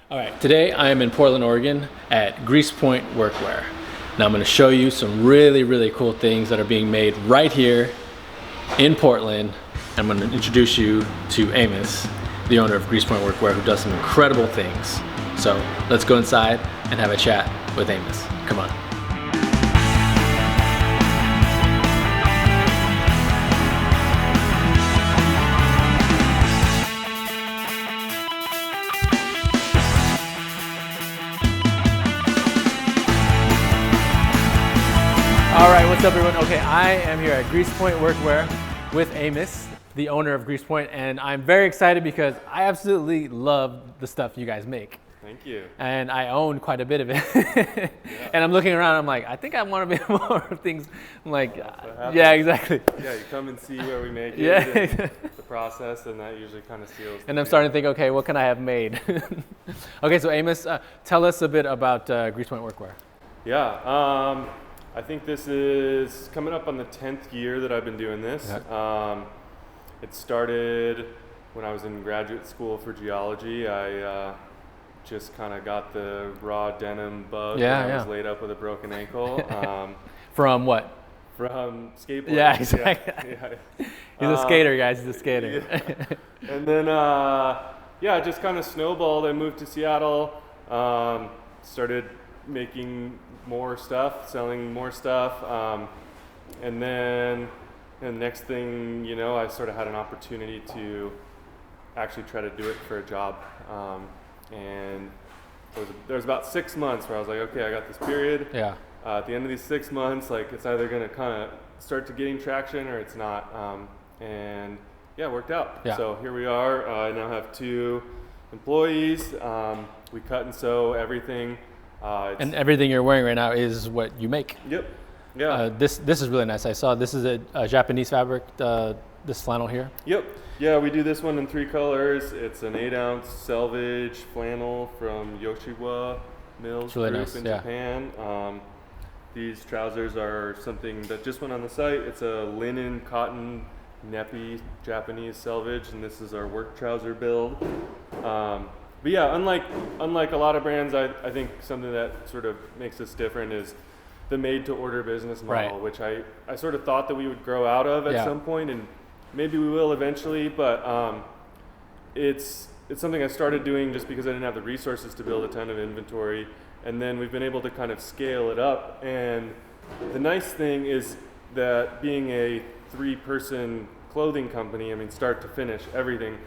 All right, today I am in Portland, Oregon at Grease Point Workwear. Now I'm going to show you some really cool things that are being made right here in Portland. I'm going to introduce you to Amos, the owner of Grease Point Workwear, who does some incredible things. So let's go inside and have a chat with Amos. Come on. All right, what's up everyone? Okay, I am here at Grease Point Workwear with Amos, the owner of Grease Point, and I'm very excited because I absolutely love the stuff you guys make. Thank you. And I own quite a bit of it. Yeah. And I'm looking around, I'm like, I think I want to be more of things. I'm like, yeah, exactly. Yeah, you come and see where we make it, yeah. and the process, and that usually kind of seals. And I'm starting to think, okay, what can I have made? Okay, so Amos, tell us a bit about Grease Point Workwear. Yeah, I think this is coming up on the 10th year that I've been doing this. Okay. It started when I was in graduate school for geology. I just kind of got the raw denim bug when I was laid up with a broken ankle. From what? From skateboarding. Yeah, exactly. Yeah. He's a skater, guys. He's a skater. Yeah. And then, it just kind of snowballed. I moved to Seattle, started making more stuff, selling more stuff, and then the next thing you know, I sort of had an opportunity to actually try to do it for a job, and there was about 6 months where I was like, okay, I got this period. Yeah. At the end of these 6 months, like it's either going to kind of start to getting traction or it's not, and yeah, it worked out. Yeah. So here we are. I now have 2 employees. We cut and sew everything. And everything you're wearing right now is what you make. Yep. Yeah. This is really nice. I saw this is a Japanese fabric. This flannel here. Yep. Yeah, we do this one in 3 colors. It's an 8-ounce selvage flannel from Yoshiwa Mills really Group nice. in Japan. These trousers are something that just went on the site. It's a linen cotton neppy Japanese selvage, and this is our work trouser build. But yeah, unlike a lot of brands, I think something that sort of makes us different is the made-to-order business model, which I sort of thought that we would grow out of at some point, and maybe we will eventually, but it's something I started doing just because I didn't have the resources to build a ton of inventory, and then we've been able to kind of scale it up. And the nice thing is that being a 3-person clothing company, I mean, start to finish, everything,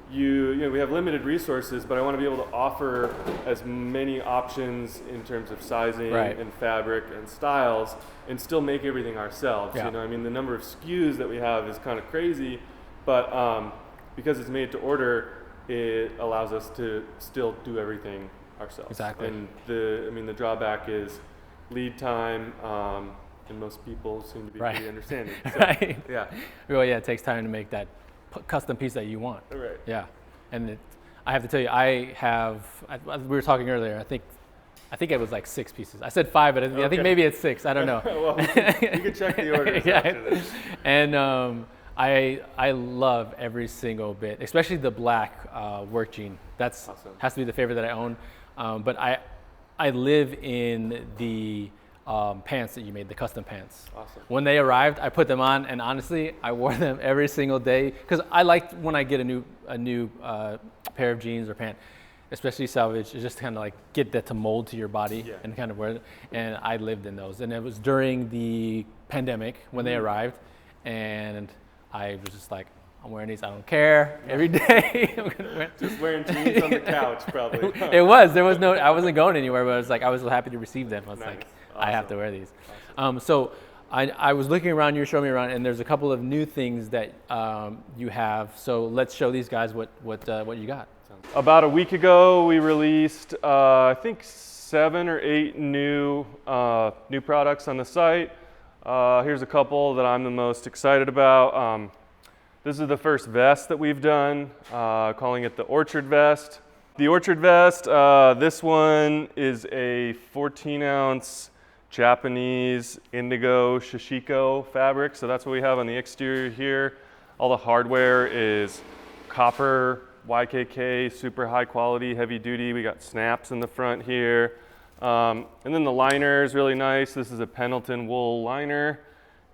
you know, we have limited resources, but I want to be able to offer as many options in terms of sizing and fabric and styles, and still make everything ourselves. Yeah. You know, I mean, the number of SKUs that we have is kind of crazy, but because it's made to order, it allows us to still do everything ourselves. Exactly. And the drawback is lead time, and most people seem to be pretty understanding. So, right. Yeah. Well, yeah, it takes time to make that custom piece that you want. Right. Yeah. And I have to tell you, we were talking earlier, I think it was like 6 pieces. I said 5, but I think maybe it's 6. I don't know. Well, you can check the orders after this. And I love every single bit, especially the black work jean. That's awesome. Has to be the favorite that I own. But I live in the pants that you made, the custom pants. Awesome. When they arrived, I put them on, and honestly, I wore them every single day because I like when I get a new pair of jeans or pant, especially salvage, it's just kind of like get that to mold to your body and kind of wear it. And I lived in those, and it was during the pandemic when they arrived, and I was just like, I'm wearing these, I don't care, every day. I'm gonna wear just wearing jeans on the couch, probably. There was no, I wasn't going anywhere, but I was happy to receive them. I was like, awesome. I have to wear these. Awesome. So I was looking around, you were showing me around, and there's a couple of new things that you have. So let's show these guys what you got. About a week ago, we released, I think 7 or 8 new products on the site. Here's a couple that I'm the most excited about. This is the first vest that we've done, calling it the Orchard Vest. The Orchard Vest, this one is a 14-ounce Japanese indigo shishiko fabric. So that's what we have on the exterior here. All the hardware is copper YKK, super high quality, heavy duty. We got snaps in the front here. And then the liner is really nice. This is a Pendleton wool liner,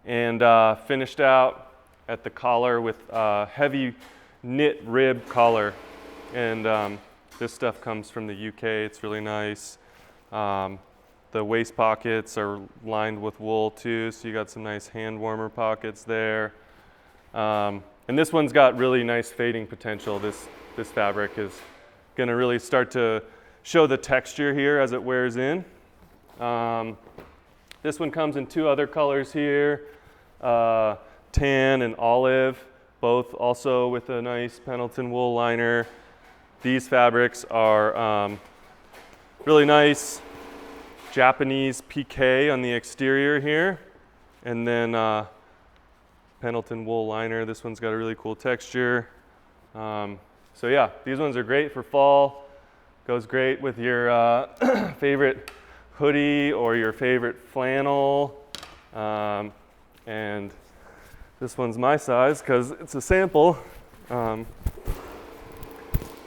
and finished out at the collar with heavy knit rib collar. And this stuff comes from the UK. It's really nice. The waist pockets are lined with wool too, so you got some nice hand warmer pockets there. And this one's got really nice fading potential. This fabric is going to really start to show the texture here as it wears in. This one comes in 2 other colors here, tan and olive, both also with a nice Pendleton wool liner. These fabrics are really nice Japanese piqué on the exterior here, and then Pendleton wool liner. This one's got a really cool texture. So yeah, these ones are great for fall. Goes great with your favorite hoodie or your favorite flannel. And this one's my size because it's a sample.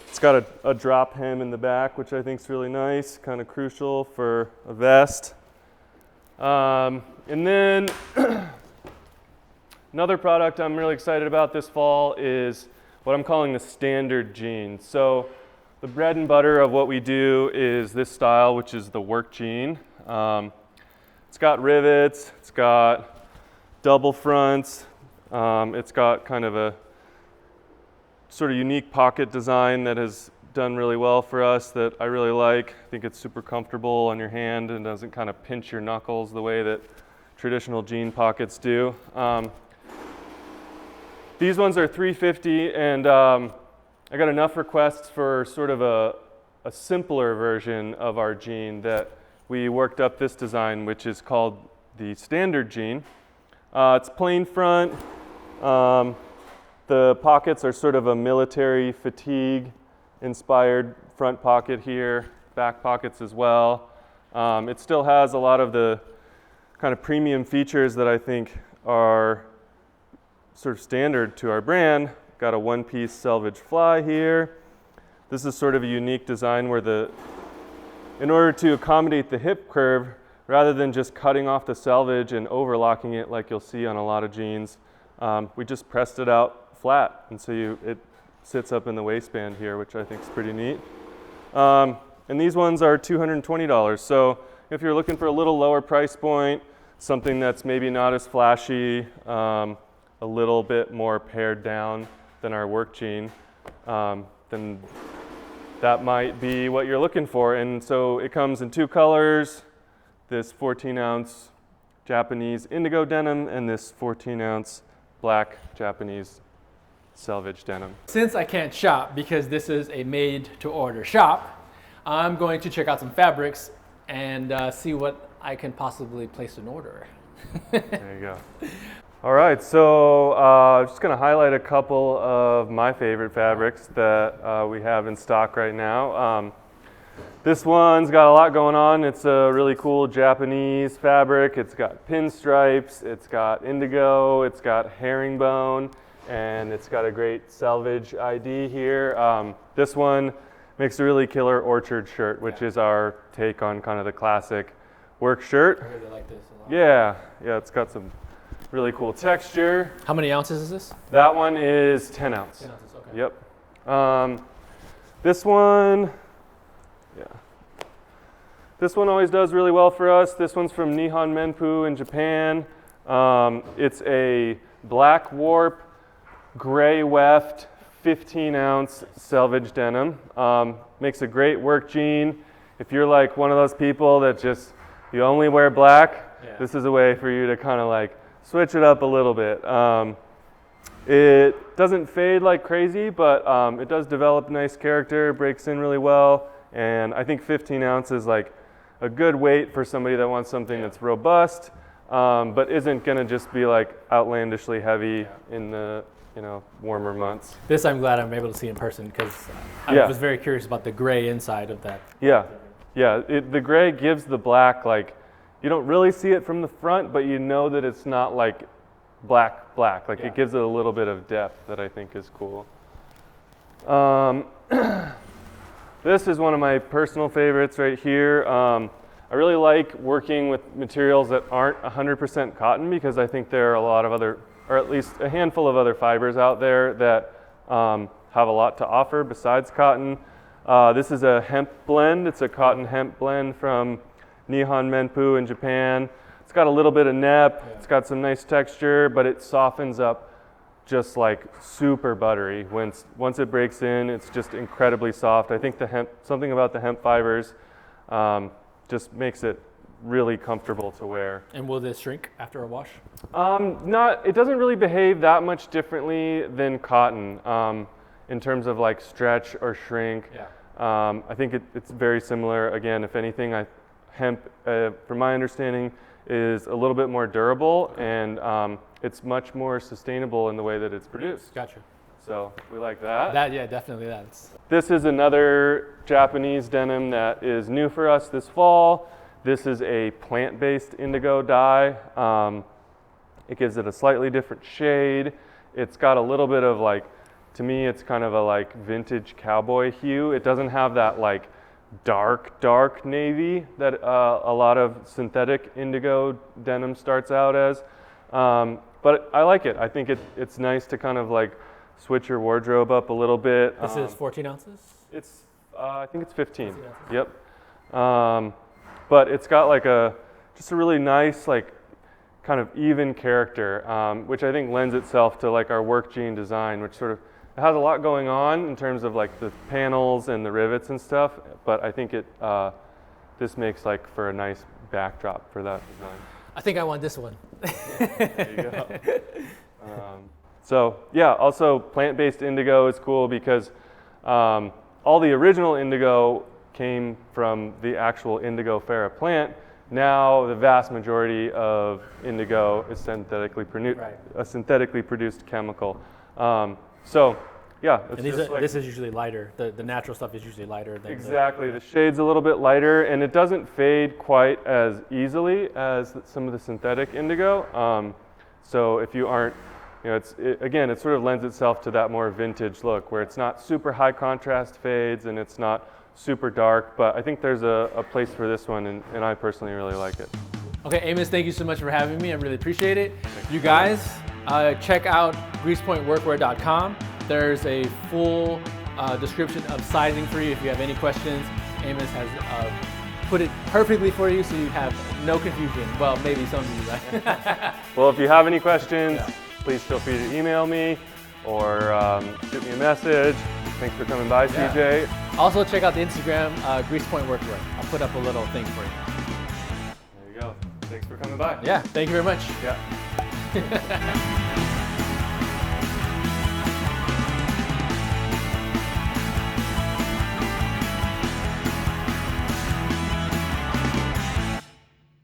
It's got a drop hem in the back, which I think is really nice, kind of crucial for a vest. And then another product I'm really excited about this fall is what I'm calling the standard jean. So the bread and butter of what we do is this style, which is the work jean. It's got rivets, it's got double fronts, it's got kind of a sort of unique pocket design that has done really well for us that I really like. I think it's super comfortable on your hand and doesn't kind of pinch your knuckles the way that traditional jean pockets do. These ones are $350, and I got enough requests for sort of a simpler version of our jean that we worked up this design, which is called the standard jean. It's plain front. The pockets are sort of a military fatigue inspired front pocket here, back pockets as well. It still has a lot of the kind of premium features that I think are sort of standard to our brand. Got a one-piece selvage fly here. This is sort of a unique design where in order to accommodate the hip curve, rather than just cutting off the selvage and overlocking it like you'll see on a lot of jeans, we just pressed it out flat, and so it sits up in the waistband here, which I think is pretty neat. And these ones are $220. So if you're looking for a little lower price point, something that's maybe not as flashy, a little bit more pared down than our work jean, then that might be what you're looking for. And so it comes in 2 colors, this 14-ounce Japanese indigo denim and this 14-ounce black Japanese selvage denim. Since I can't shop because this is a made-to-order shop, I'm going to check out some fabrics and see what I can possibly place an order. There you go. All right, so just going to highlight a couple of my favorite fabrics that we have in stock right now. This one's got a lot going on. It's a really cool Japanese fabric. It's got pinstripes, it's got indigo, it's got herringbone, and it's got a great selvage ID here. This one makes a really killer orchard shirt, which is our take on kind of the classic work shirt. I really like this a lot. Yeah, it's got some really cool texture. How many ounces is this? That one is 10 ounce. 10 ounces, okay. Yep. This one, this one always does really well for us. This one's from Nihon Menpu in Japan. It's a black warp, gray weft, 15-ounce selvage denim. Makes a great work jean. If you're like one of those people that you only wear black, this is a way for you to kind of like switch it up a little bit. It doesn't fade like crazy, but it does develop nice character, breaks in really well, and I think 15 ounces is like a good weight for somebody that wants something that's robust, but isn't going to just be like outlandishly heavy in the warmer months. This I'm glad I'm able to see in person because I was very curious about the gray inside of that. The gray gives the black, like, you don't really see it from the front, but you know that it's not like black. Like it gives it a little bit of depth that I think is cool. This is one of my personal favorites right here. I really like working with materials that aren't 100% cotton because I think there are a lot of other, or at least a handful of other fibers out there that have a lot to offer besides cotton. This is a hemp blend. It's a cotton hemp blend from Nihon Menpu in Japan. It's got a little bit of nep, it's got some nice texture, but it softens up just like super buttery. Once it breaks in, it's just incredibly soft. I think the hemp, something about the hemp fibers just makes it really comfortable to wear. And will this shrink after a wash? It doesn't really behave that much differently than cotton in terms of like stretch or shrink. Yeah. I think it's very similar. Again, if anything, hemp, from my understanding, is a little bit more durable and it's much more sustainable in the way that it's produced. Gotcha. So we like that. Yeah, definitely that. This is another Japanese denim that is new for us this fall. This is a plant-based indigo dye. It gives it a slightly different shade. It's got a little bit of like, to me, it's kind of a like vintage cowboy hue. It doesn't have that like dark navy that a lot of synthetic indigo denim starts out as. But I like it. I think it's nice to kind of like switch your wardrobe up a little bit. This is 14 ounces? It's, I think it's 15. Yep. But it's got like just a really nice, like kind of even character, which I think lends itself to like our work jean design, which sort of it has a lot going on in terms of like the panels and the rivets and stuff. But I think this makes like for a nice backdrop for that design. I think I want this one. There you go. So yeah, also plant-based indigo is cool because all the original indigo came from the actual Indigo fera plant. Now the vast majority of indigo is synthetically a synthetically produced chemical. So yeah, it's this is usually lighter. The natural stuff is usually lighter than exactly. The shade's a little bit lighter, and it doesn't fade quite as easily as some of the synthetic indigo. So if you aren't, you know, again, it sort of lends itself to that more vintage look, where it's not super high contrast fades and it's not super dark. But I think there's a place for this one, and I personally really like it. Okay, Amos, thank you so much for having me. I really appreciate it. You guys, check out greasepointworkwear.com. There's a full description of sizing for you if you have any questions. Amos has put it perfectly for you so you have no confusion. Well, maybe some of you. Well, if you have any questions, please feel free to email me or shoot me a message. Thanks for coming by, CJ. Also, check out the Instagram, Grease Point Workwear. I'll put up a little thing for you. There you go. Thanks for coming by. Yeah, thank you very much. Yeah.